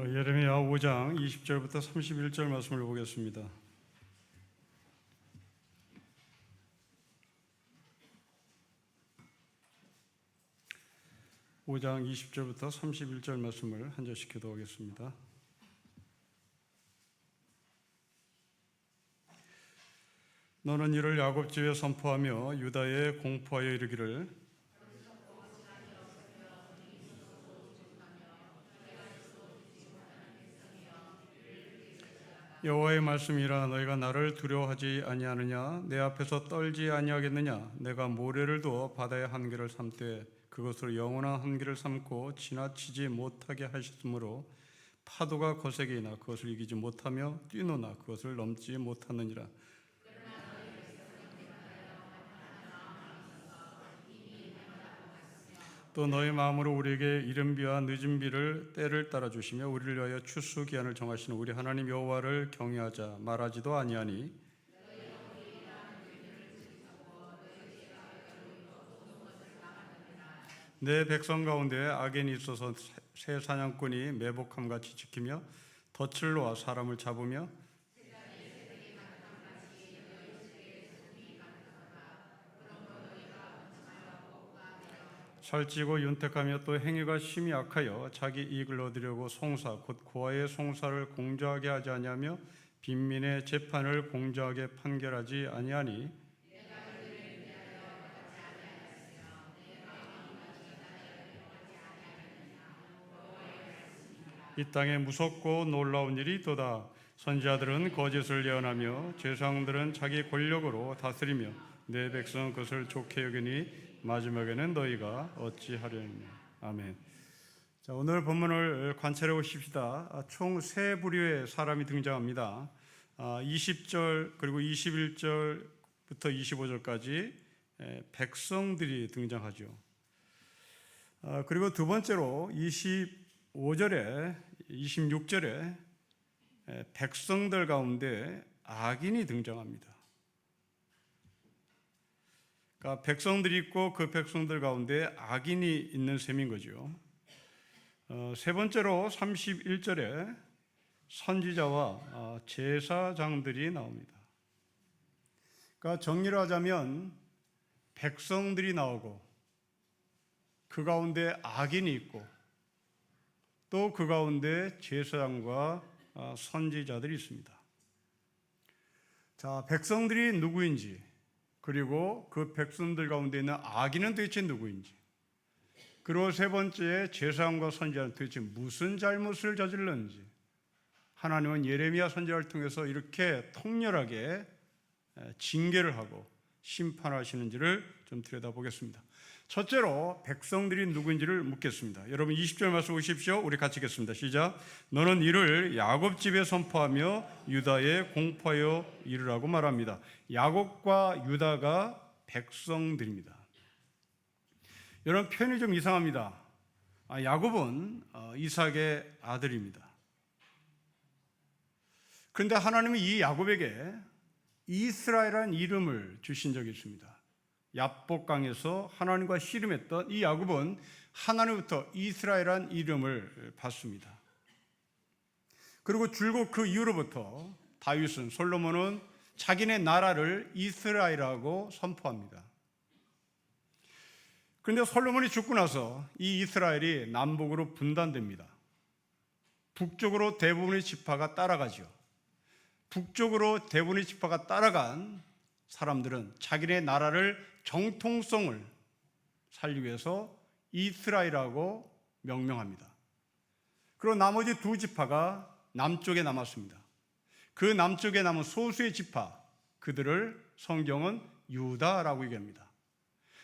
예레미야 5장 20절부터 31절 말씀을 보겠습니다. (5장 20절부터 31절) 말씀을 한 절씩 기도하겠습니다. 너는 이를 야곱 집에 선포하며 유다에 공포하여 이르기를 여호와의 말씀이라. 너희가 나를 두려워하지 아니하느냐? 내 앞에서 떨지 아니하겠느냐? 내가 모래를 두어 바다의 한계를 삼되 그것으로 영원한 한계를 삼고 지나치지 못하게 하셨으므로 파도가 거세게 일어나 그것을 이기지 못하며 뛰노나 그것을 넘지 못하느니라. 또 너희 마음으로 우리에게 이른 비와 늦은 비를 때를 따라 주시며 우리를 위하여 추수 기한을 정하시는 우리 하나님 여호와를 경외하자 말하지도 아니하니 내 백성 가운데 악인이 있어서 새 사냥꾼이 매복함같이 지키며 덫을 놓아 사람을 잡으며 살찌고 윤택하며 또 행위가 심히 악하여 자기 이익을 얻으려고 송사 곧 고아의 송사를 공정하게 하지 아니하며 빈민의 재판을 공정하게 판결하지 아니하니 이 땅에 무섭고 놀라운 일이 있도다. 선지자들은 거짓을 예언하며 제사장들은 자기 권력으로 다스리며 내 백성은 그것을 좋게 여기니 마지막에는 너희가 어찌하려느냐. 아멘. 자, 오늘 본문을 관찰해 보십시다. 총 세 부류의 사람이 등장합니다. 20절 그리고 21절부터 25절까지 백성들이 등장하죠. 그리고 두 번째로 25절에 26절에 백성들 가운데 악인이 등장합니다. 그러니까 백성들이 있고 그 백성들 가운데 악인이 있는 셈인 거죠. 세 번째로 31절에 선지자와 제사장들이 나옵니다. 그러니까 정리를 하자면 백성들이 나오고 그 가운데 악인이 있고 또 그 가운데 제사장과 선지자들이 있습니다. 자, 백성들이 누구인지 그리고 그 백성들 가운데 있는 악인은 도대체 누구인지, 그리고 세 번째 제사장과 선지자는 도대체 무슨 잘못을 저질렀는지 하나님은 예레미야 선지자를 통해서 이렇게 통렬하게 징계를 하고 심판하시는지를 좀 들여다보겠습니다. 첫째로 백성들이 누구인지를 묻겠습니다. 여러분 20절 말씀 보십시오. 우리 같이 읽겠습니다. 시작. 너는 이를 야곱 집에 선포하며 유다에 공포하여 이르라고 말합니다. 야곱과 유다가 백성들입니다. 여러분 표현이 좀 이상합니다. 야곱은 이삭의 아들입니다. 그런데 하나님이 이 야곱에게 이스라엘이라는 이름을 주신 적이 있습니다. 야복강에서 하나님과 씨름했던 이 야곱은 하나님부터 이스라엘이라는 이름을 받습니다. 그리고 줄곧 그 이후로부터 다윗은, 솔로몬은 자기네 나라를 이스라엘이라고 선포합니다. 그런데 솔로몬이 죽고 나서 이 이스라엘이 남북으로 분단됩니다. 북쪽으로 대부분의 지파가 따라가죠. 북쪽으로 대부분의 지파가 따라간 사람들은 자기네 나라를 정통성을 살리기 위해서 이스라엘이라고 명명합니다. 그리고 나머지 두 지파가 남쪽에 남았습니다. 그 남쪽에 남은 소수의 지파, 그들을 성경은 유다라고 얘기합니다.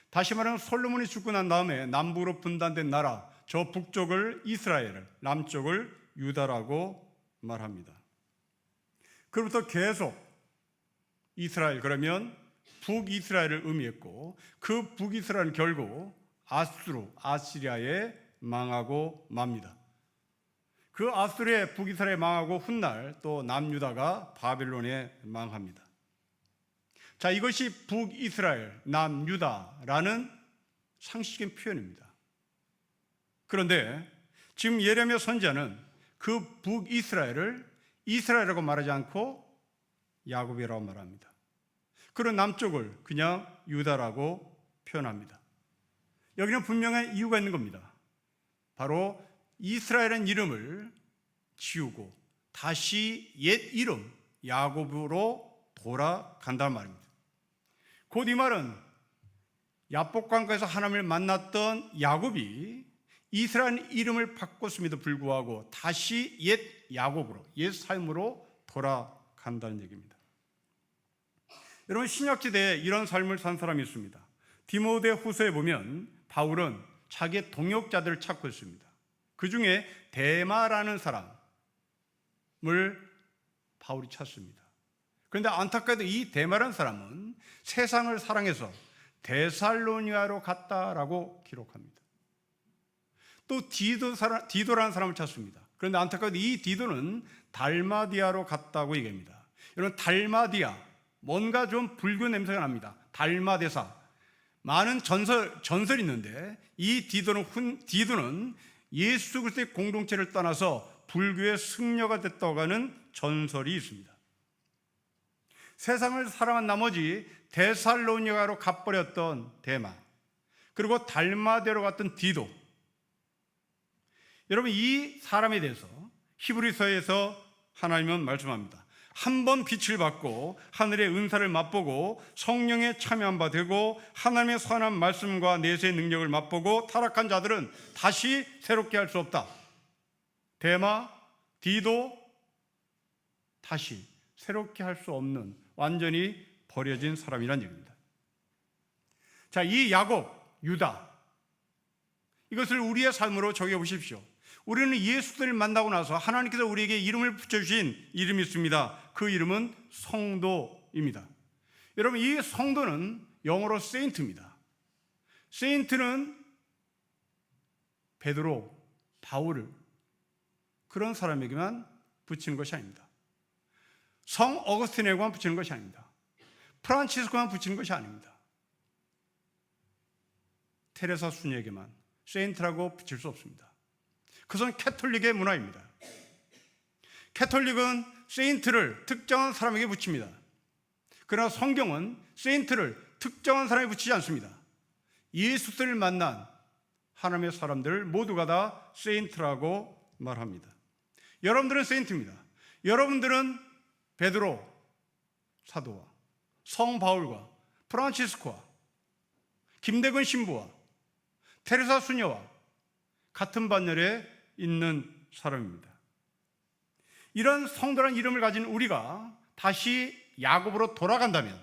다시 말하면 솔로몬이 죽고 난 다음에 남북으로 분단된 나라, 저 북쪽을 이스라엘, 남쪽을 유다라고 말합니다. 그로부터 계속 이스라엘, 그러면 북이스라엘을 의미했고 그 북이스라엘은 결국 아수르, 아시리아에 망하고 맙니다. 그 아수르의 북이스라엘에 망하고 훗날 또 남유다가 바벨론에 망합니다. 자, 이것이 북이스라엘, 남유다라는 상식적인 표현입니다. 그런데 지금 예레미야 선지자는 그 북이스라엘을 이스라엘이라고 말하지 않고 야곱이라고 말합니다. 그런 남쪽을 그냥 유다라고 표현합니다. 여기는 분명한 이유가 있는 겁니다. 바로 이스라엘은 이름을 지우고 다시 옛 이름 야곱으로 돌아간다는 말입니다. 곧 이 말은 야복강가에서 하나님을 만났던 야곱이 이스라엘 이름을 바꿨음에도 불구하고 다시 옛 야곱으로, 옛 삶으로 돌아간다는 얘기입니다. 여러분, 신약시대에 이런 삶을 산 사람이 있습니다. 디모데 후서에 보면 바울은 자기의 동역자들을 찾고 있습니다. 그 중에 데마라는 사람을 바울이 찾습니다. 그런데 안타깝게도 이 데마라는 사람은 세상을 사랑해서 데살로니가로 갔다라고 기록합니다. 또 디도라는 사람을 찾습니다. 그런데 안타깝게도 이 디도는 달마디아로 갔다고 얘기합니다. 여러분, 달마디아, 뭔가 좀 붉은 냄새가 납니다. 달마대사, 많은 전설이 있는데 이 디도는 예수 그리스도의 공동체를 떠나서 불교의 승려가 됐다고 하는 전설이 있습니다. 세상을 사랑한 나머지 데살로니가로 가버렸던 데마, 그리고 달마대로 갔던 디도. 여러분, 이 사람에 대해서 히브리서에서 하나님은 말씀합니다. 한 번 빛을 받고 하늘의 은사를 맛보고 성령에 참여한 바 되고 하나님의 선한 말씀과 내세의 능력을 맛보고 타락한 자들은 다시 새롭게 할 수 없다. 데마, 디도, 다시 새롭게 할 수 없는, 완전히 버려진 사람이란 얘기입니다. 자, 이 야곱, 유다, 이것을 우리의 삶으로 적용해 보십시오. 우리는 예수를 만나고 나서 하나님께서 우리에게 이름을 붙여주신 이름이 있습니다. 그 이름은 성도입니다. 여러분, 이 성도는 영어로 세인트입니다. 세인트는 베드로, 바울을 그런 사람에게만 붙이는 것이 아닙니다. 성 어거스틴에게만 붙이는 것이 아닙니다. 프란치스코만 붙이는 것이 아닙니다. 테레사 수녀에게만 세인트라고 붙일 수 없습니다. 그것은 캐톨릭의 문화입니다. 캐톨릭은 세인트를 특정한 사람에게 붙입니다. 그러나 성경은 세인트를 특정한 사람에게 붙이지 않습니다. 예수를 만난 하나님의 사람들 모두가 다 세인트라고 말합니다. 여러분들은 세인트입니다. 여러분들은 베드로 사도와 성 바울과 프란치스코와 김대근 신부와 테레사 수녀와 같은 반열에 있는 사람입니다. 이런 성도라는 이름을 가진 우리가 다시 야곱으로 돌아간다면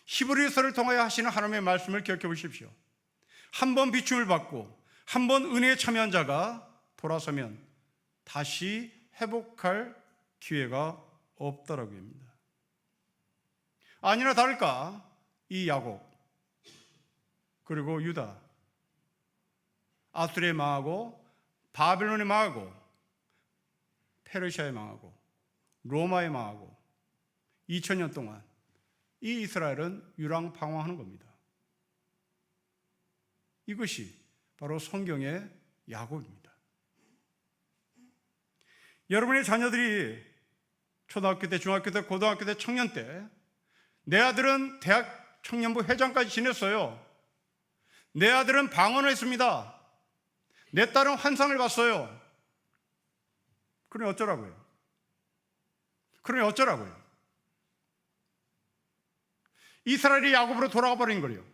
히브리서를 통하여 하시는 하나님의 말씀을 기억해 보십시오. 한 번 비춤을 받고 한 번 은혜에 참여한 자가 돌아서면 다시 회복할 기회가 없다라고 합니다. 아니나 다를까 이 야곱 그리고 유다, 아수르에 망하고 바벨론에 망하고 페르시아에 망하고 로마에 망하고 2000년 동안 이 이스라엘은 유랑방황하는 겁니다. 이것이 바로 성경의 야곱입니다. 여러분의 자녀들이 초등학교 때, 중학교 때, 고등학교 때, 청년 때, 내 아들은 대학 청년부 회장까지 지냈어요. 내 아들은 방언을 했습니다. 내 딸은 환상을 봤어요. 그러니 어쩌라고요? 이스라엘이 야곱으로 돌아가 버린 거예요.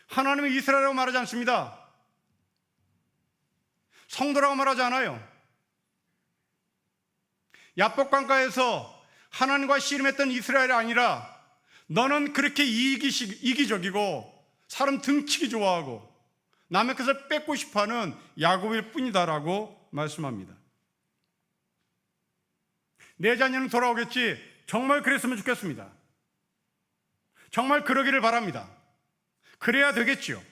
하나님은 이스라엘이라고 말하지 않습니다. 성도라고 말하지 않아요. 야복강가에서 하나님과 씨름했던 이스라엘이 아니라 너는 그렇게 이기적이고 사람 등치기 좋아하고 남의 것을 뺏고 싶어하는 야곱일 뿐이다라고 말씀합니다. 내 자녀는 돌아오겠지. 정말 그랬으면 좋겠습니다. 정말 그러기를 바랍니다. 그래야 되겠지요.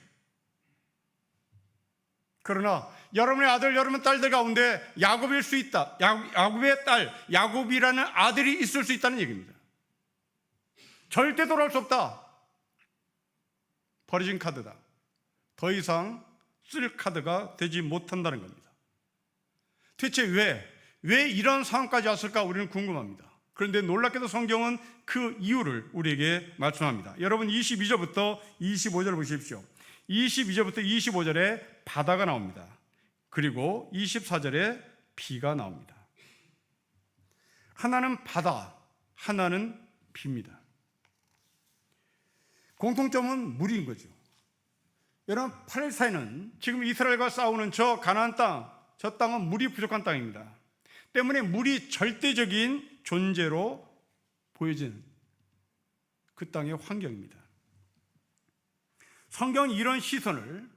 그러나 여러분의 아들, 여러분의 딸들 가운데 야곱일 수 있다. 야곱의 딸, 야곱이라는 아들이 있을 수 있다는 얘기입니다. 절대 돌아올 수 없다. 버려진 카드다. 더 이상 쓸 카드가 되지 못한다는 겁니다. 대체 왜 이런 상황까지 왔을까 우리는 궁금합니다. 그런데 놀랍게도 성경은 그 이유를 우리에게 말씀합니다. 여러분 22절부터 25절 보십시오. 22절부터 25절에 바다가 나옵니다. 그리고 24절에 비가 나옵니다. 하나는 바다, 하나는 비입니다. 공통점은 물인 거죠. 여러분 팔레스타인은 지금 이스라엘과 싸우는 저 가나안 땅, 저 땅은 물이 부족한 땅입니다. 때문에 물이 절대적인 존재로 보여지는 그 땅의 환경입니다. 성경은 이런 시선을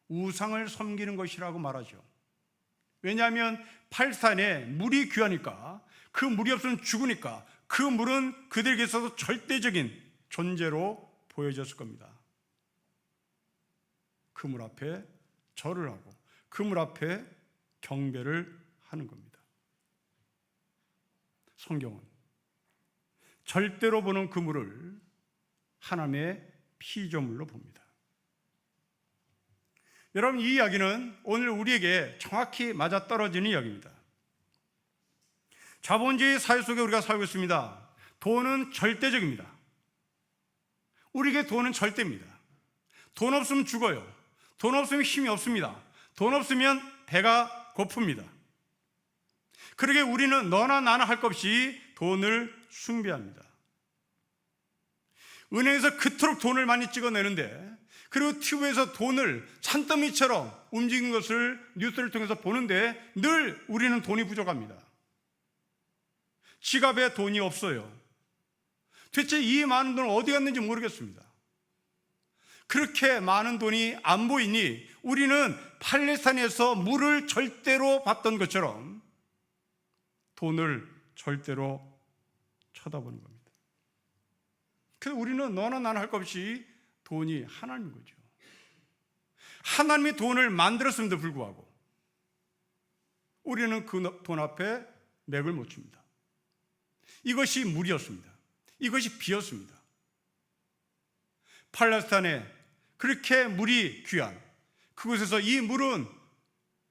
우상을 섬기는 것이라고 말하죠. 왜냐하면 팔레스타인에 물이 귀하니까, 그 물이 없으면 죽으니까 그 물은 그들에게 있어서 절대적인 존재로 보여졌을 겁니다. 그 물 앞에 절을 하고 그 물 앞에 경배를 하는 겁니다. 성경은 절대로 보는 그 물을 하나님의 피조물로 봅니다. 여러분 이 이야기는 오늘 우리에게 정확히 맞아떨어지는 이야기입니다. 자본주의 사회 속에 우리가 살고 있습니다. 돈은 절대적입니다. 우리에게 돈은 절대입니다. 돈 없으면 죽어요. 돈 없으면 힘이 없습니다. 돈 없으면 배가 고픕니다. 그러게 우리는 너나 나나 할 것 없이 돈을 숭배합니다. 은행에서 그토록 돈을 많이 찍어내는데, 그리고 TV에서 돈을 산더미처럼 움직이는 것을 뉴스를 통해서 보는데 늘 우리는 돈이 부족합니다. 지갑에 돈이 없어요. 대체 이 많은 돈은 어디 갔는지 모르겠습니다. 그렇게 많은 돈이 안 보이니 우리는 팔레스타인에서 물을 절대로 봤던 것처럼 돈을 절대로 쳐다보는 겁니다. 그래서 우리는 너나 나나 할 것 없이 돈이 하나님인 거죠. 하나님이 돈을 만들었음에도 불구하고 우리는 그 돈 앞에 맥을 못 춥니다. 이것이 물이었습니다. 이것이 비였습니다. 팔레스타인에 그렇게 물이 귀한 그곳에서 이 물은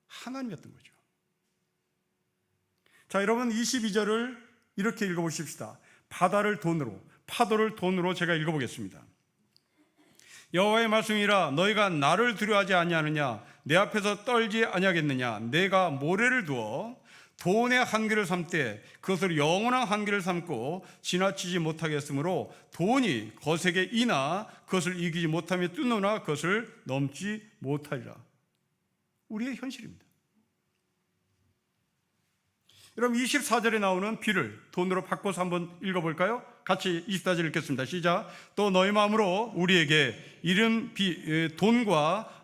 하나님이었던 거죠. 자, 여러분 22절을 이렇게 읽어보십시다. 바다를 돈으로, 파도를 돈으로 제가 읽어보겠습니다. 여호와의 말씀이라 너희가 나를 두려워하지 아니하느냐, 내 앞에서 떨지 아니하겠느냐. 내가 모래를 두어 돈의 한계를 삼되 그것을 영원한 한계를 삼고 지나치지 못하게 했으므로 돈이 거세게 이나 그것을 이기지 못하며 뚫노나 그것을 넘지 못하리라. 우리의 현실입니다. 여러분 24절에 나오는 비를 돈으로 바꿔서 한번 읽어볼까요? 같이 24절 읽겠습니다. 시작. 또 너희 마음으로 우리에게 이른 돈과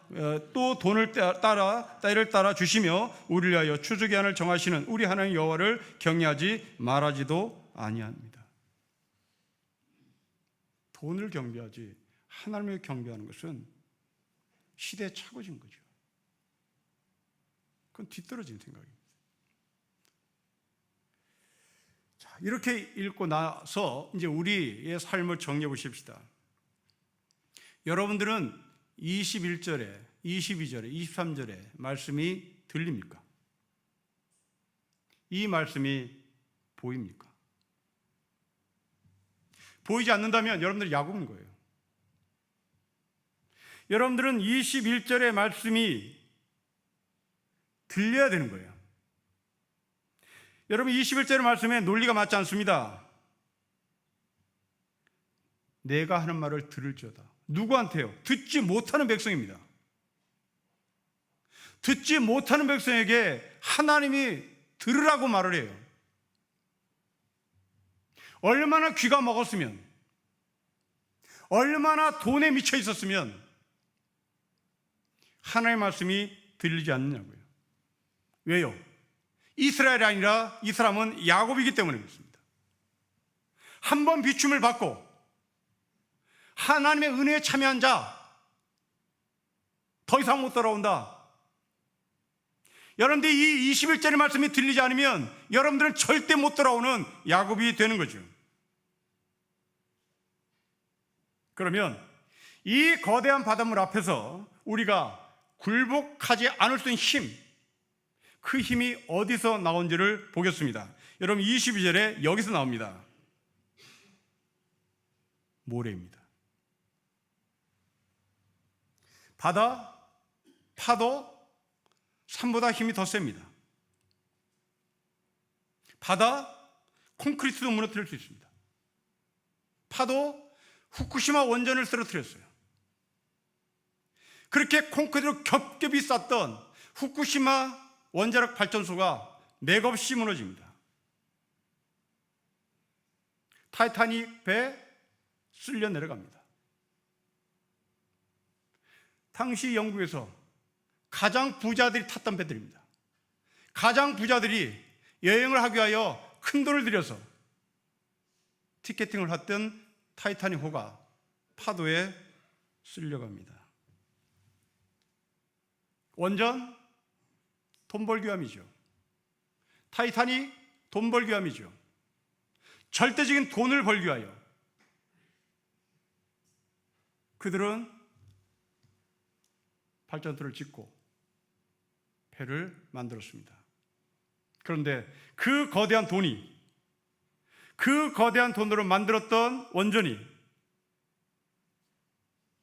또 돈을 때를 따라 주시며 우리를 위하여 추수기한을 정하시는 우리 하나님 여호와를 경외하지 말하지도 아니합니다. 돈을 경배하지 하나님을 경배하는 것은 시대착오인 거죠. 그건 뒤떨어진 생각입니다. 자, 이렇게 읽고 나서 이제 우리의 삶을 정리해 보십시다. 여러분들은 21절에, 22절에, 23절에 말씀이 들립니까? 이 말씀이 보입니까? 보이지 않는다면 여러분들 야구인 거예요. 여러분들은 21절의 말씀이 들려야 되는 거예요. 여러분 21절의 말씀에 논리가 맞지 않습니다. 내가 하는 말을 들을지어다. 누구한테요? 듣지 못하는 백성입니다. 듣지 못하는 백성에게 하나님이 들으라고 말을 해요. 얼마나 귀가 먹었으면, 얼마나 돈에 미쳐 있었으면 하나님의 말씀이 들리지 않느냐고요. 왜요? 이스라엘이 아니라 이 사람은 야곱이기 때문에 그렇습니다. 한 번 비춤을 받고 하나님의 은혜에 참여한 자 더 이상 못 돌아온다. 여러분들 이 21절의 말씀이 들리지 않으면 여러분들은 절대 못 돌아오는 야곱이 되는 거죠. 그러면 이 거대한 바닷물 앞에서 우리가 굴복하지 않을 수 있는 힘, 그 힘이 어디서 나온지를 보겠습니다. 여러분 22절에 여기서 나옵니다. 모래입니다. 바다, 파도, 산보다 힘이 더 셉니다. 바다, 콘크리트도 무너뜨릴 수 있습니다. 파도, 후쿠시마 원전을 쓰러뜨렸어요. 그렇게 콘크리트로 겹겹이 쌓던 후쿠시마 원자력 발전소가 맥없이 무너집니다. 타이타닉 배 쓸려 내려갑니다. 당시 영국에서 가장 부자들이 탔던 배들입니다. 가장 부자들이 여행을 하기 위하여 큰 돈을 들여서 티켓팅을 했던 타이타닉호가 파도에 쓸려갑니다. 원전, 돈 벌기 위함이죠. 타이타닉, 돈 벌기 위함이죠. 절대적인 돈을 벌기 위하여 그들은 발전소를 짓고 배를 만들었습니다. 그런데 그 거대한 돈으로 만들었던 원전이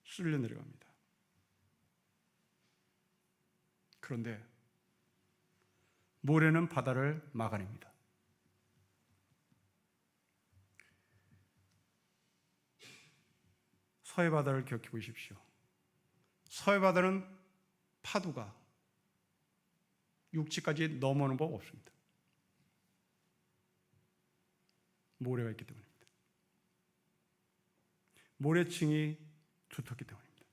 쓸려 내려갑니다. 그런데 모래는 바다를 막아냅니다. 서해 바다를 기억해 보십시오. 서해 바다는 파도가 육지까지 넘어오는 법 없습니다. 모래가 있기 때문입니다. 모래층이 두텁기 때문입니다.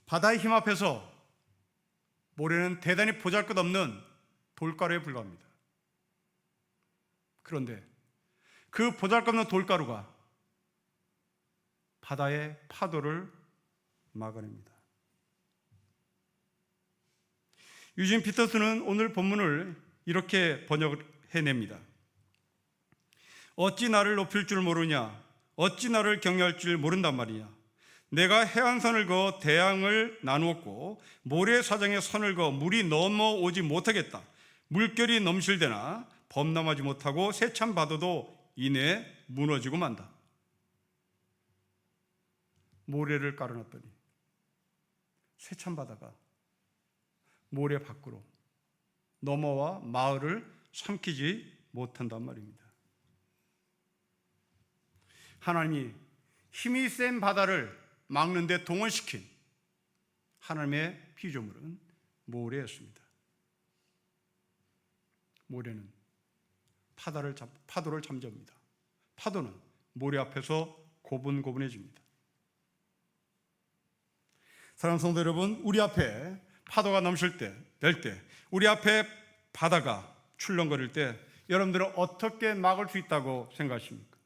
바다의 힘 앞에서 모래는 대단히 보잘것없는 돌가루에 불과합니다. 그런데 그 보잘것없는 돌가루가 바다의 파도를 막아냅니다. 유진 피터스는 오늘 본문을 이렇게 번역해냅니다. 어찌 나를 높일 줄 모르냐? 어찌 나를 경외할 줄 모른단 말이냐? 내가 해안선을 그어 대양을 나누었고 모래사장의 선을 그어 물이 넘어오지 못하겠다. 물결이 넘실대나 범람하지 못하고 세찬 바다도 이내 무너지고 만다. 모래를 깔아놨더니 세찬 바다가 모래 밖으로 넘어와 마을을 삼키지 못한단 말입니다. 하나님이 힘이 센 바다를 막는 데 동원시킨 하나님의 피조물은 모래였습니다. 모래는 파도를 잠재웁니다. 파도는 모래 앞에서 고분고분해집니다. 사랑하는 성도 여러분, 우리 앞에 파도가 넘칠 때, 우리 앞에 바다가 출렁거릴 때 여러분들은 어떻게 막을 수 있다고 생각하십니까?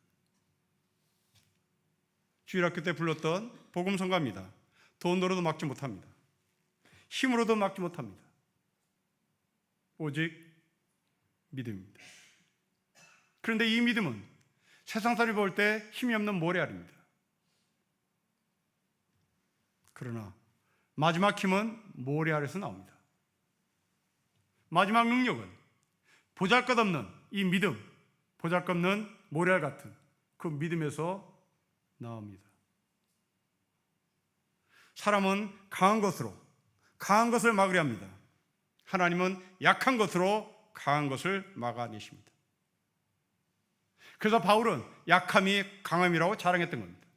주일학교 때 불렀던 복음성가입니다. 돈으로도 막지 못합니다. 힘으로도 막지 못합니다. 오직 믿음입니다. 그런데 이 믿음은 세상 사람이 볼 때 힘이 없는 모래알입니다. 그러나 마지막 힘은 모래알에서 나옵니다. 마지막 능력은 보잘것없는 이 믿음, 보잘것없는 모래알 같은 그 믿음에서 나옵니다. 사람은 강한 것을 막으려 합니다. 하나님은 약한 것으로 강한 것을 막아내십니다. 그래서 바울은 약함이 강함이라고 자랑했던 겁니다.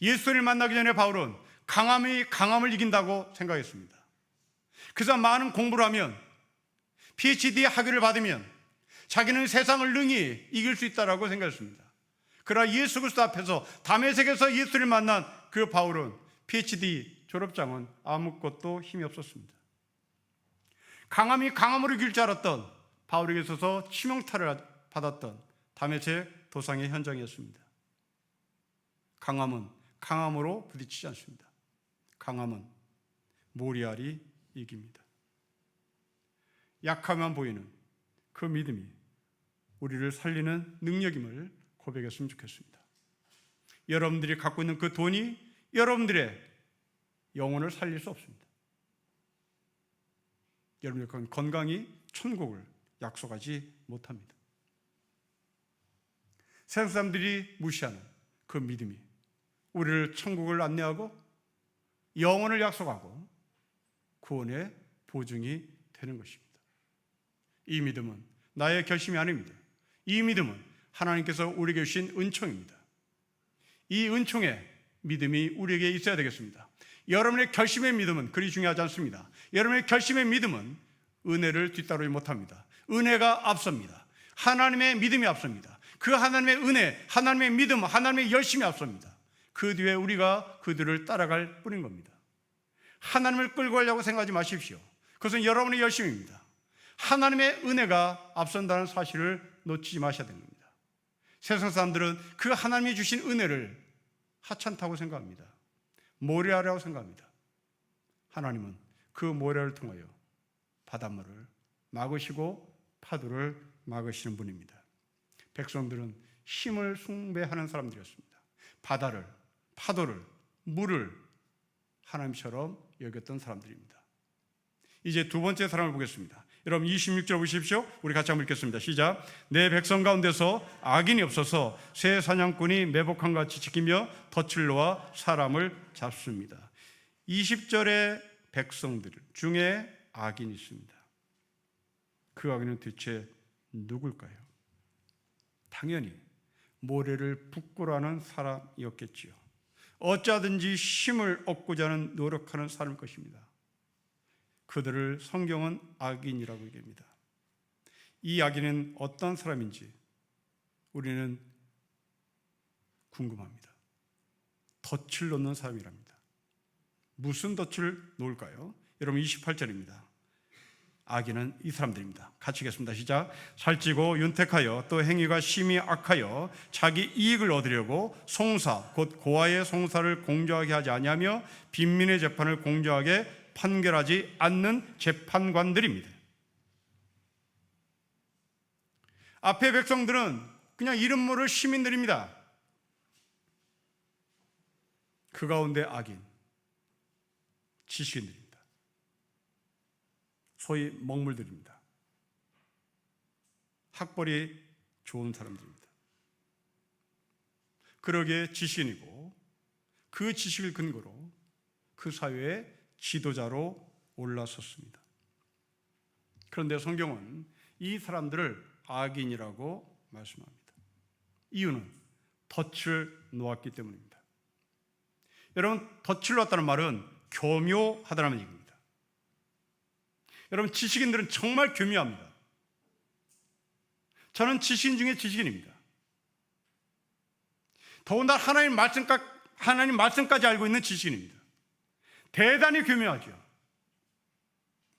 예수를 만나기 전에 바울은 강함이 강함을 이긴다고 생각했습니다. 그래서 많은 공부를 하면 PhD 학위를 받으면 자기는 세상을 능히 이길 수 있다고 생각했습니다. 그러나 예수 그리스도 앞에서 다메섹에서 예수를 만난 그 바울은 PhD 졸업장은 아무것도 힘이 없었습니다. 강함이 강함으로 이길 줄 알았던 바울에게 있어서 치명타를 받았던 다메섹 도상의 현장이었습니다. 강함은 강함으로 부딪히지 않습니다. 강함은 모리알이 이깁니다. 약함만 보이는 그 믿음이 우리를 살리는 능력임을 고백했으면 좋겠습니다. 여러분들이 갖고 있는 그 돈이 여러분들의 영혼을 살릴 수 없습니다. 여러분들 건강이 천국을 약속하지 못합니다. 세상 사람들이 무시하는 그 믿음이 우리를 천국을 안내하고 영혼을 약속하고 구원의 보증이 되는 것입니다. 이 믿음은 나의 결심이 아닙니다. 이 믿음은 하나님께서 우리에게 주신 은총입니다. 이 은총의 믿음이 우리에게 있어야 되겠습니다. 여러분의 결심의 믿음은 그리 중요하지 않습니다. 여러분의 결심의 믿음은 은혜를 뒤따르지 못합니다. 은혜가 앞섭니다. 하나님의 믿음이 앞섭니다. 그 하나님의 은혜, 하나님의 믿음, 하나님의 열심이 앞섭니다. 그 뒤에 우리가 그들을 따라갈 뿐인 겁니다. 하나님을 끌고 가려고 생각하지 마십시오. 그것은 여러분의 열심입니다. 하나님의 은혜가 앞선다는 사실을 놓치지 마셔야 됩니다. 세상 사람들은 그 하나님이 주신 은혜를 하찮다고 생각합니다. 모래알이라고 생각합니다. 하나님은 그 모래를 통하여 바닷물을 막으시고 파도를 막으시는 분입니다. 백성들은 힘을 숭배하는 사람들이었습니다. 바다를, 파도를, 물을 하나님처럼 여겼던 사람들입니다. 이제 두 번째 사람을 보겠습니다. 여러분 26절 보십시오. 우리 같이 한번 읽겠습니다. 시작. 내 백성 가운데서 악인이 없어서 새 사냥꾼이 매복한 같이 지키며 덫을 놓아 사람을 잡습니다. 20절의 백성들 중에 악인이 있습니다. 그 악인은 대체 누굴까요? 당연히 모래를 북구라는 사람이었겠지요. 어쩌든지 힘을 얻고자 하는 노력하는 사람일 것입니다. 그들을 성경은 악인이라고 얘기합니다. 이 악인은 어떤 사람인지 우리는 궁금합니다. 덫을 놓는 사람이랍니다. 무슨 덫을 놓을까요? 여러분 28절입니다. 악인은 이 사람들입니다. 같이 읽겠습니다. 시작. 살찌고 윤택하여 또 행위가 심히 악하여 자기 이익을 얻으려고 송사 곧 고아의 송사를 공정하게 하지 아니하며 빈민의 재판을 공정하게 판결하지 않는 재판관들입니다. 앞에 백성들은 그냥 이름 모를 시민들입니다. 그 가운데 악인, 지식인들입니다. 소위 먹물들입니다. 학벌이 좋은 사람들입니다. 그러기에 지식인이고 그 지식을 근거로 그 사회의 지도자로 올라섰습니다. 그런데 성경은 이 사람들을 악인이라고 말씀합니다. 이유는 덫을 놓았기 때문입니다. 여러분, 덫을 놓았다는 말은 교묘하다는 얘기입니다. 여러분, 지식인들은 정말 교묘합니다. 저는 지식인 중에 지식인입니다. 더군다나 하나님 말씀까지 알고 있는 지식인입니다. 대단히 교묘하죠.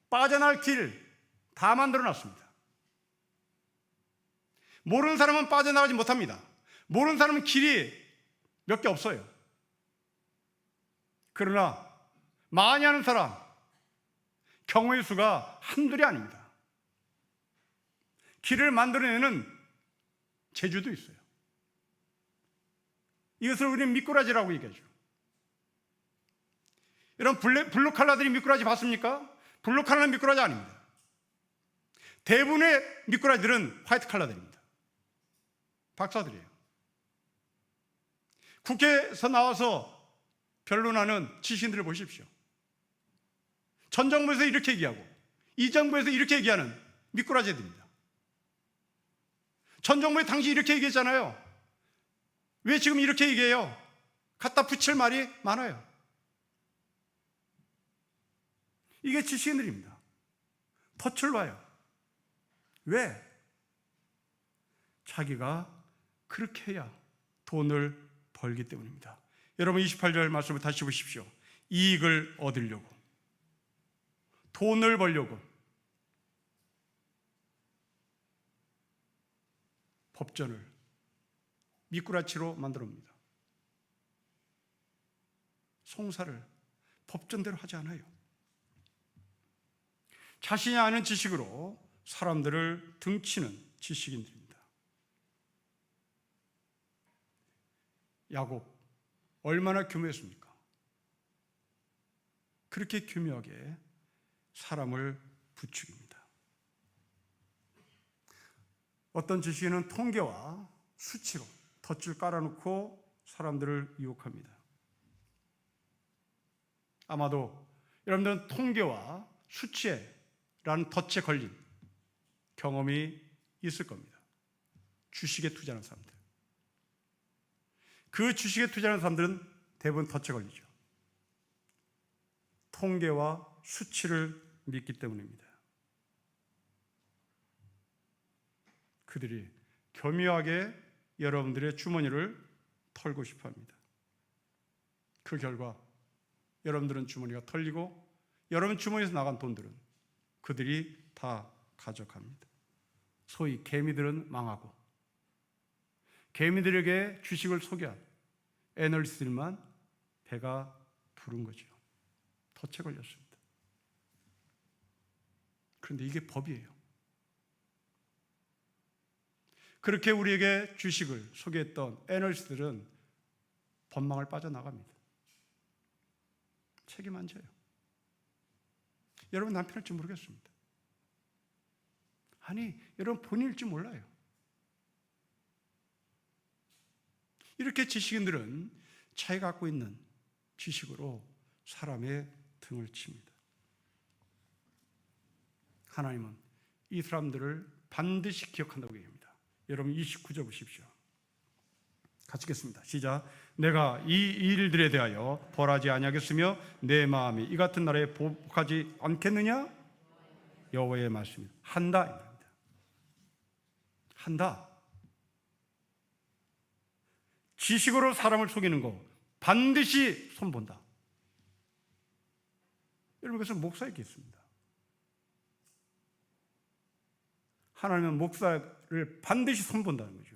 빠져나갈 길 다 만들어 놨습니다. 모르는 사람은 빠져나가지 못합니다. 모르는 사람은 길이 몇 개 없어요. 그러나 많이 하는 사람, 경우의 수가 한둘이 아닙니다. 길을 만들어내는 재주도 있어요. 이것을 우리는 미꾸라지라고 얘기하죠. 여러분, 블루 칼라들이 미꾸라지 봤습니까? 블루 칼라는 미꾸라지 아닙니다. 대부분의 미꾸라지들은 화이트 칼라들입니다. 박사들이에요. 국회에서 나와서 변론하는 지식인들을 보십시오. 전 정부에서 이렇게 얘기하고 이 정부에서 이렇게 얘기하는 미꾸라지들입니다. 전 정부에 당시 이렇게 얘기했잖아요. 왜 지금 이렇게 얘기해요? 갖다 붙일 말이 많아요. 이게 지식인들입니다. 덫을 놔요. 왜? 자기가 그렇게 해야 돈을 벌기 때문입니다. 여러분 28절 말씀을 다시 보십시오. 이익을 얻으려고, 돈을 벌려고 법전을 미꾸라지로 만들어옵니다. 송사를 법전대로 하지 않아요. 자신이 아는 지식으로 사람들을 등치는 지식인들입니다. 야곱 얼마나 교묘했습니까? 그렇게 교묘하게 사람을 부추깁니다. 어떤 지식인은 통계와 수치로 덫을 깔아놓고 사람들을 유혹합니다. 아마도 여러분들은 통계와 수치라는 덫에 걸린 경험이 있을 겁니다. 주식에 투자하는 사람들. 그 주식에 투자하는 사람들은 대부분 덫에 걸리죠. 통계와 수치를 믿기 때문입니다. 그들이 교묘하게 여러분들의 주머니를 털고 싶어 합니다. 그 결과 여러분들은 주머니가 털리고 여러분 주머니에서 나간 돈들은 그들이 다 가져갑니다. 소위 개미들은 망하고 개미들에게 주식을 소개한 애널리스트들만 배가 부른 거죠. 덫에 걸렸습니다. 그런데 이게 법이에요. 그렇게 우리에게 주식을 소개했던 애널리스트들은 법망을 빠져나갑니다. 책임 안 져요. 여러분 남편일지 모르겠습니다. 아니, 여러분 본인일지 몰라요. 이렇게 지식인들은 자기가 갖고 있는 지식으로 사람의 등을 칩니다. 하나님은 이 사람들을 반드시 기억한다고 얘기합니다. 여러분 29절 보십시오. 같이 읽겠습니다. 시작. 내가 이 일들에 대하여 벌하지 아니하겠으며 내 마음이 이 같은 날에 복하지 않겠느냐? 여호와의 말씀입니다. 한다. 한다. 지식으로 사람을 속이는 거 반드시 손본다. 여러분 그것은 목사에게 있습니다. 하나님은 목사를 반드시 손본다는 거죠.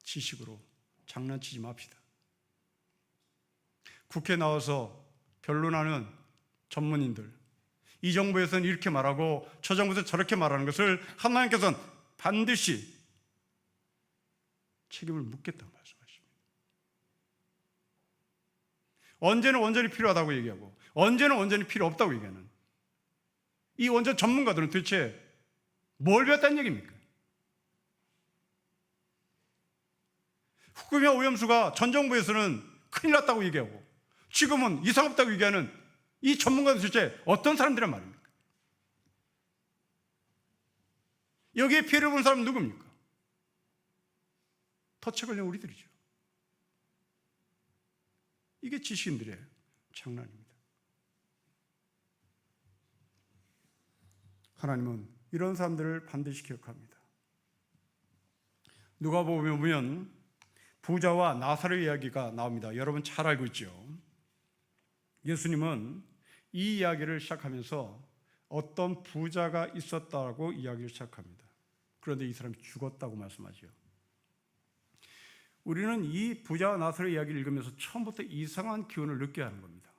지식으로 장난치지 맙시다. 국회에 나와서 변론하는 전문인들, 이 정부에서는 이렇게 말하고 저 정부에서는 저렇게 말하는 것을 하나님께서는 반드시 책임을 묻겠다고 말씀하십니다. 언제는 원전이 필요하다고 얘기하고 언제는 원전이 필요 없다고 얘기하는 이 원전 전문가들은 도대체 뭘 배웠다는 얘기입니까? 후쿠시마 오염수가 전 정부에서는 큰일 났다고 얘기하고 지금은 이상 없다고 얘기하는 이 전문가들 도대체 어떤 사람들이란 말입니까? 여기에 피해를 본 사람은 누굽니까? 덫에 걸린 우리들이죠. 이게 지식인들의 장난입니다. 하나님은 이런 사람들을 반드시 기억합니다. 누가복음에 보면 부자와 나사로의 이야기가 나옵니다. 여러분 잘 알고 있죠? 예수님은 이 이야기를 시작하면서 어떤 부자가 있었다고 이야기를 시작합니다. 그런데 이 사람이 죽었다고 말씀하죠. 우리는 이 부자와 나사로의 이야기를 읽으면서 처음부터 이상한 기운을 느껴야 하는 겁니다.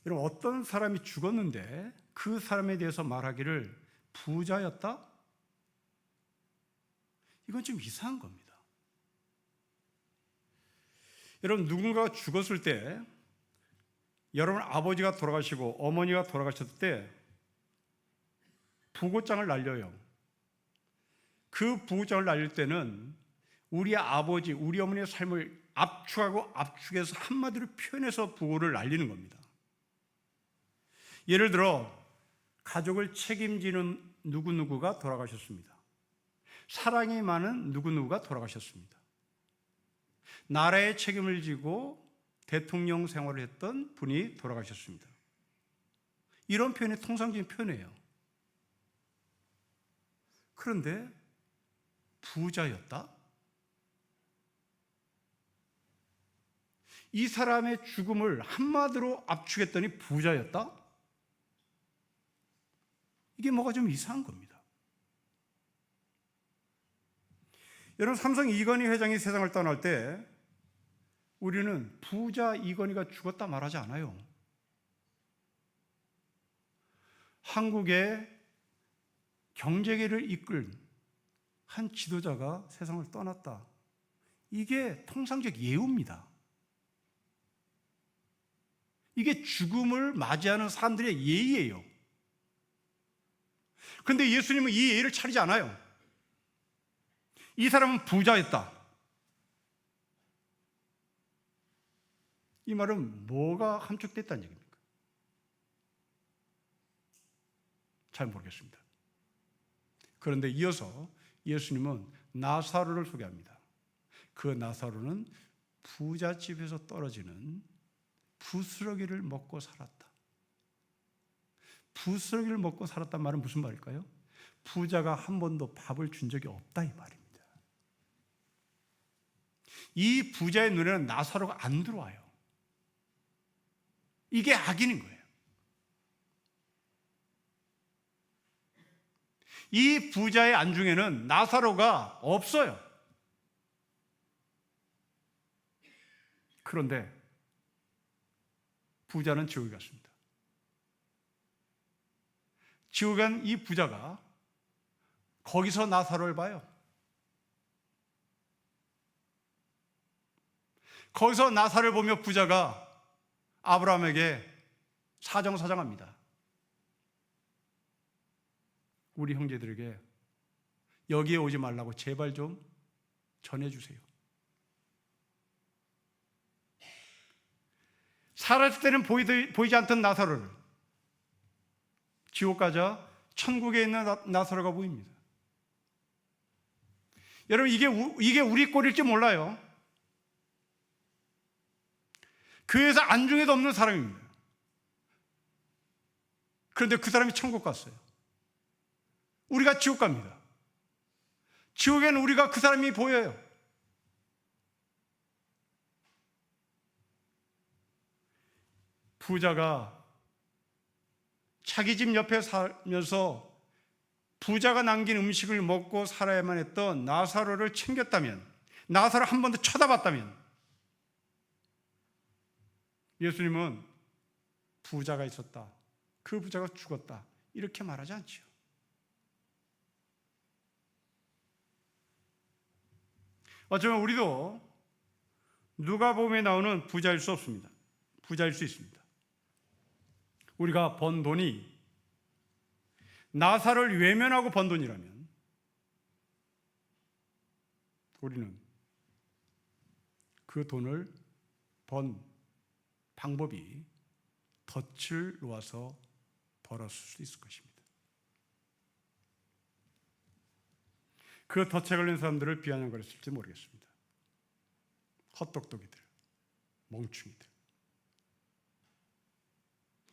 여러분 어떤 사람이 죽었는데 그 사람에 대해서 말하기를 부자였다? 이건 좀 이상한 겁니다. 여러분 누군가가 죽었을 때 여러분 아버지가 돌아가시고 어머니가 돌아가셨을 때 부고장을 날려요. 그 부고장을 날릴 때는 우리 아버지, 우리 어머니의 삶을 압축하고 압축해서 한마디로 표현해서 부고를 날리는 겁니다. 예를 들어 가족을 책임지는 누구누구가 돌아가셨습니다. 사랑이 많은 누구누구가 돌아가셨습니다. 나라의 책임을 지고 대통령 생활을 했던 분이 돌아가셨습니다. 이런 표현이 통상적인 표현이에요. 그런데 부자였다? 이 사람의 죽음을 한마디로 압축했더니 부자였다? 이게 뭐가 좀 이상한 겁니다. 여러분 삼성 이건희 회장이 세상을 떠날 때 우리는 부자 이건희가 죽었다 말하지 않아요. 한국의 경제계를 이끌 한 지도자가 세상을 떠났다. 이게 통상적 예우입니다. 이게 죽음을 맞이하는 사람들의 예의예요. 그런데 예수님은 이 예의를 차리지 않아요. 이 사람은 부자였다. 이 말은 뭐가 함축됐다는 얘기입니까? 잘 모르겠습니다. 그런데 이어서 예수님은 나사로를 소개합니다. 그 나사로는 부잣집에서 떨어지는 부스러기를 먹고 살았다. 부스러기를 먹고 살았단 말은 무슨 말일까요? 부자가 한 번도 밥을 준 적이 없다 이 말입니다. 이 부자의 눈에는 나사로가 안 들어와요. 이게 악인인 거예요. 이 부자의 안중에는 나사로가 없어요. 그런데 부자는 지옥에 갔습니다. 지옥에 간 이 부자가 거기서 나사로를 봐요. 거기서 나사로를 보며 부자가 아브라함에게 사정사정합니다. 우리 형제들에게 여기에 오지 말라고 제발 좀 전해주세요. 살았을 때는 보이지 않던 나사로를 지옥 가자 천국에 있는 나사로가 보입니다. 여러분 이게 우리 꼴일지 몰라요. 교회에서 안중에도 없는 사람입니다. 그런데 그 사람이 천국 갔어요. 우리가 지옥 갑니다. 지옥에는 우리가 그 사람이 보여요. 부자가 자기 집 옆에 살면서 부자가 남긴 음식을 먹고 살아야만 했던 나사로를 챙겼다면, 나사로 한 번 더 쳐다봤다면, 예수님은 부자가 있었다, 그 부자가 죽었다, 이렇게 말하지 않지요. 어쩌면 우리도 누가복음에 나오는 부자일 수 없습니다. 부자일 수 있습니다. 우리가 번 돈이 나사로를 외면하고 번 돈이라면 우리는 그 돈을 번 방법이 덫을 놓아서 벌었을 수 있을 것입니다. 그 덫에 걸린 사람들을 비아냥거렸을지 모르겠습니다. 헛똑똑이들, 멍충이들.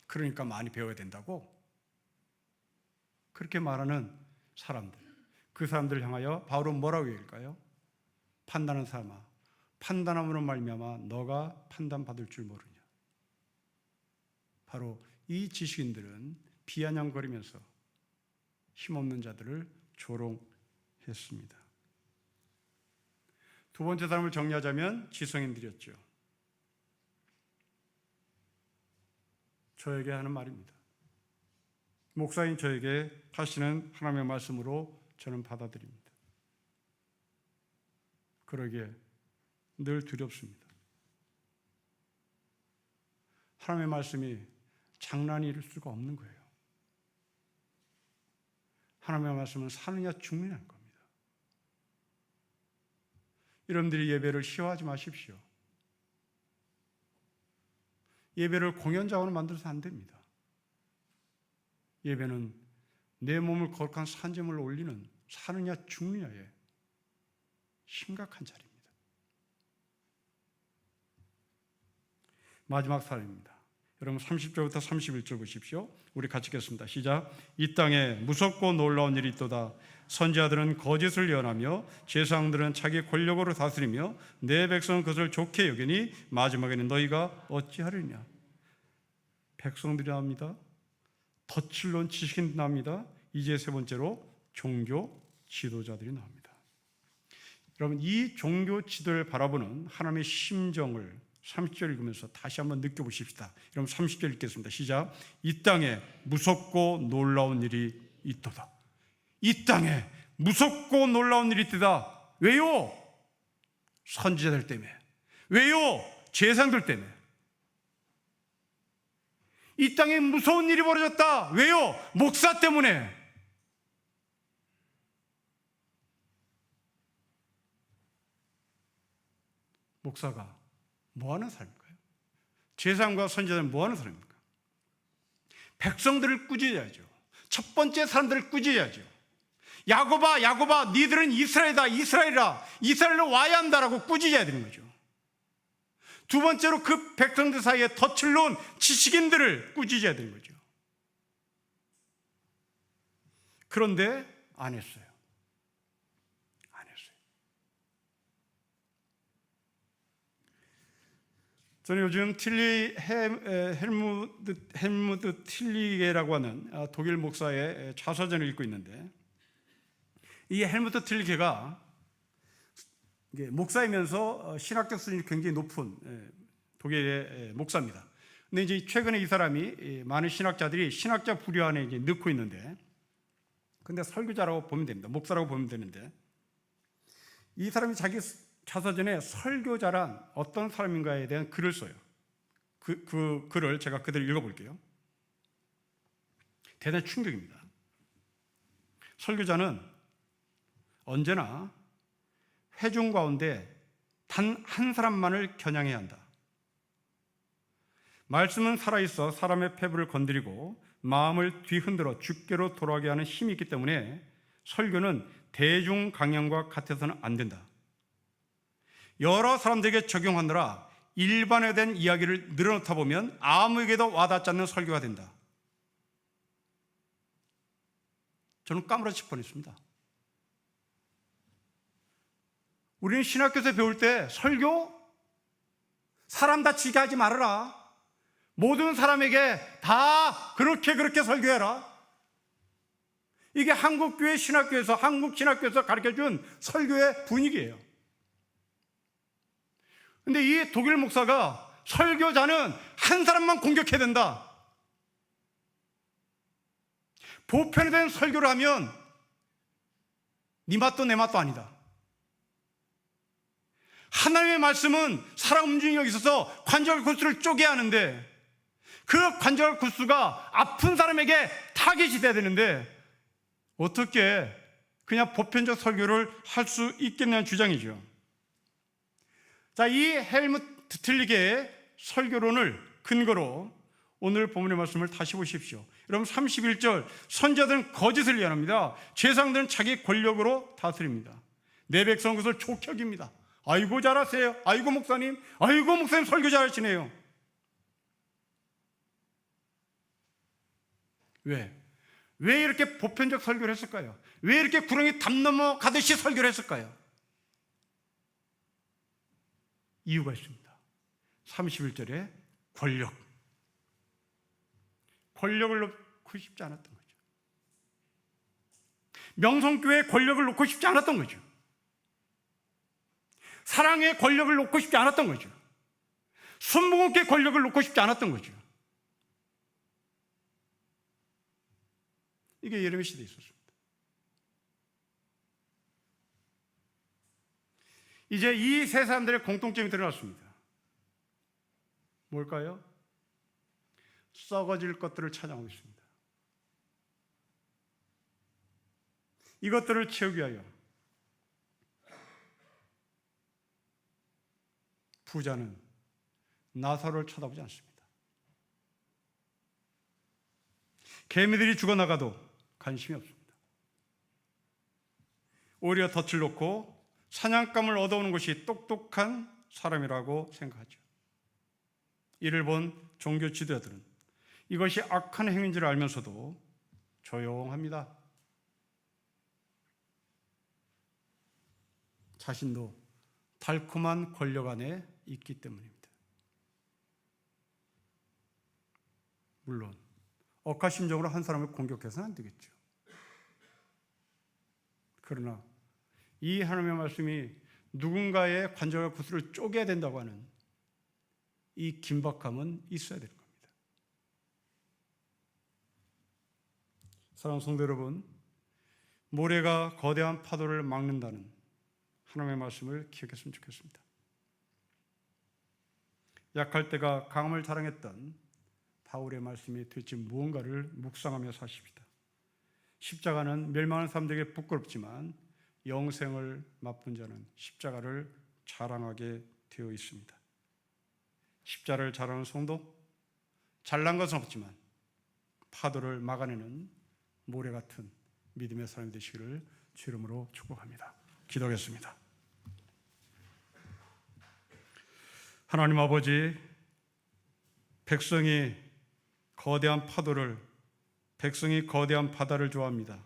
그러니까 많이 배워야 된다고 그렇게 말하는 사람들, 그 사람들을 향하여 바울은 뭐라고 얘기할까요? 판단하는 사람아, 판단함으로 말미암아 너가 판단받을 줄 모르냐. 바로 이 지식인들은 비아냥거리면서 힘없는 자들을 조롱했습니다. 두 번째 사람을 정리하자면 지성인들이었죠. 저에게 하는 말입니다. 목사인 저에게 하시는 하나님의 말씀으로 저는 받아들입니다. 그러기에 늘 두렵습니다. 하나님의 말씀이 장난일 수가 없는 거예요. 하나님의 말씀은 사느냐 죽느냐는 겁니다. 여러분들이 예배를 희화하지 마십시오. 예배를 공연 자원으로 만들어서 안 됩니다. 예배는 내 몸을 거룩한 산재물로 올리는 사느냐 죽느냐의 심각한 자리입니다. 마지막 사례입니다. 여러분 30절부터 31절 보십시오. 우리 같이 읽겠습니다. 시작. 이 땅에 무섭고 놀라운 일이 있도다. 선지자들은 거짓을 예언하며 제사장들은 자기 권력으로 다스리며 내 백성은 그것을 좋게 여기니 마지막에는 너희가 어찌하리냐. 백성들이 나옵니다. 덫을 놓은 지식인들이 나옵니다. 이제 세 번째로 종교 지도자들이 나옵니다. 여러분 이 종교 지도를 바라보는 하나님의 심정을 30절 읽으면서 다시 한번 느껴보십시다. 여러분 30절 읽겠습니다. 시작. 이 땅에 무섭고 놀라운 일이 있도다. 이 땅에 무섭고 놀라운 일이 있다. 왜요? 선지자들 때문에. 왜요? 제사장들 때문에. 이 땅에 무서운 일이 벌어졌다. 왜요? 목사 때문에. 목사가 뭐 하는 사람일까요? 제사장과 선지자는 뭐 하는 사람입니까? 백성들을 꾸짖어야죠. 첫 번째 사람들을 꾸짖어야죠. 야곱아, 야곱아, 니들은 이스라엘이다, 이스라엘이라, 이스라엘로 와야 한다라고 꾸짖어야 되는 거죠. 두 번째로 그 백성들 사이에 덫을 놓은 지식인들을 꾸짖어야 되는 거죠. 그런데 안 했어요. 안 했어요. 저는 요즘 헬무트 틸리게라고 하는 독일 목사의 자서전을 읽고 있는데, 이 헬무트 틸리게가 목사이면서 신학적 수준이 굉장히 높은 독일의 목사입니다. 근데 이제 최근에 이 사람이 많은 신학자들이 신학자 부류 안에 이제 넣고 있는데, 근데 설교자라고 보면 됩니다. 목사라고 보면 되는데, 이 사람이 자기 자서전에 설교자란 어떤 사람인가에 대한 글을 써요. 그 글을 제가 그대로 읽어볼게요. 대단히 충격입니다. 설교자는 언제나 회중 가운데 단 한 사람만을 겨냥해야 한다. 말씀은 살아있어 사람의 폐부를 건드리고 마음을 뒤흔들어 주께로 돌아가게 하는 힘이 있기 때문에 설교는 대중 강연과 같아서는 안 된다. 여러 사람들에게 적용하느라 일반화된 이야기를 늘어놓다 보면 아무에게도 와닿지 않는 설교가 된다. 저는 까무러칠 뻔했습니다. 우리는 신학교에서 배울 때 설교? 사람 다치게 하지 말아라. 모든 사람에게 다 그렇게 설교해라. 이게 한국교회 신학교에서, 한국 신학교에서 가르쳐준 설교의 분위기예요. 근데 이 독일 목사가 설교자는 한 사람만 공격해야 된다. 보편화된 설교를 하면 네 맛도 내 맛도 아니다. 하나님의 말씀은 살아 움직이는 여기 있어서 관절 구스를 쪼개야 하는데, 그 관절 구스가 아픈 사람에게 타깃이 돼야 되는데 어떻게 그냥 보편적 설교를 할 수 있겠냐는 주장이죠. 자, 이 헬무트 틸리게의 설교론을 근거로 오늘 본문의 말씀을 다시 보십시오. 여러분, 31절, 선지자들은 거짓을 예언합니다. 제사장들은 자기 권력으로 다스립니다. 내 백성 그것을 좋게 여깁니다. 아이고 잘하세요. 아이고 목사님 설교 잘하시네요. 왜 이렇게 보편적 설교를 했을까요? 왜 이렇게 구렁이 담 넘어가듯이 설교를 했을까요? 이유가 있습니다. 31절에 권력을 놓고 싶지 않았던 거죠. 명성교회의 권력을 놓고 싶지 않았던 거죠. 사랑의 권력을 놓고 싶지 않았던 거죠. 순복음교회의 권력을 놓고 싶지 않았던 거죠. 이게 예레미야 시대에 있었습니다. 이제 이 세 사람들의 공통점이 드러났습니다. 뭘까요? 썩어질 것들을 찾아오고 있습니다. 이것들을 채우기 위하여 부자는 나사로를 쳐다보지 않습니다. 개미들이 죽어나가도 관심이 없습니다. 오히려 덫을 놓고 사냥감을 얻어오는 것이 똑똑한 사람이라고 생각하죠. 이를 본 종교 지도자들은 이것이 악한 행위인 줄 알면서도 조용합니다. 자신도 달콤한 권력 안에 있기 때문입니다. 물론 억하심적으로 한 사람을 공격해서는 안 되겠죠. 그러나 이 하나님의 말씀이 누군가의 관절과 구슬을 쪼개야 된다고 하는 이 긴박함은 있어야 될 겁니다. 사랑하는 성도 여러분, 모래가 거대한 파도를 막는다는 하나님의 말씀을 기억했으면 좋겠습니다. 약할 때가 강함을 자랑했던 바울의 말씀이 도대체 무언가를 묵상하며 사십시다. 십자가는 멸망하는 사람들에게 부끄럽지만 영생을 맛본 자는 십자가를 자랑하게 되어 있습니다. 십자가를 자랑하는 성도, 잘난 것은 없지만 파도를 막아내는 모래 같은 믿음의 사람이 되시기를 주 이름으로 축복합니다. 기도하겠습니다. 하나님 아버지, 백성이 거대한 바다를 좋아합니다.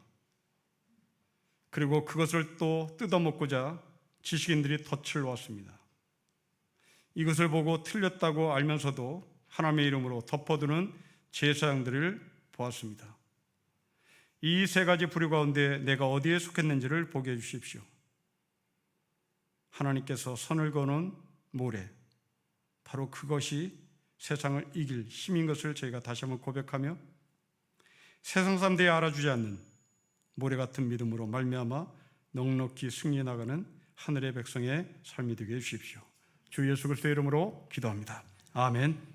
그리고 그것을 또 뜯어먹고자 지식인들이 덫을 놓았습니다. 이것을 보고 틀렸다고 알면서도 하나님의 이름으로 덮어두는 제사장들을 보았습니다. 이 세 가지 부류 가운데 내가 어디에 속했는지를 보게 해주십시오. 하나님께서 선을 거는 모래, 바로 그것이 세상을 이길 힘인 것을 저희가 다시 한번 고백하며 세상 사람들이 알아주지 않는 모래 같은 믿음으로 말미암아 넉넉히 승리해 나가는 하늘의 백성의 삶이 되게 해주십시오. 주 예수 그리스도의 이름으로 기도합니다. 아멘.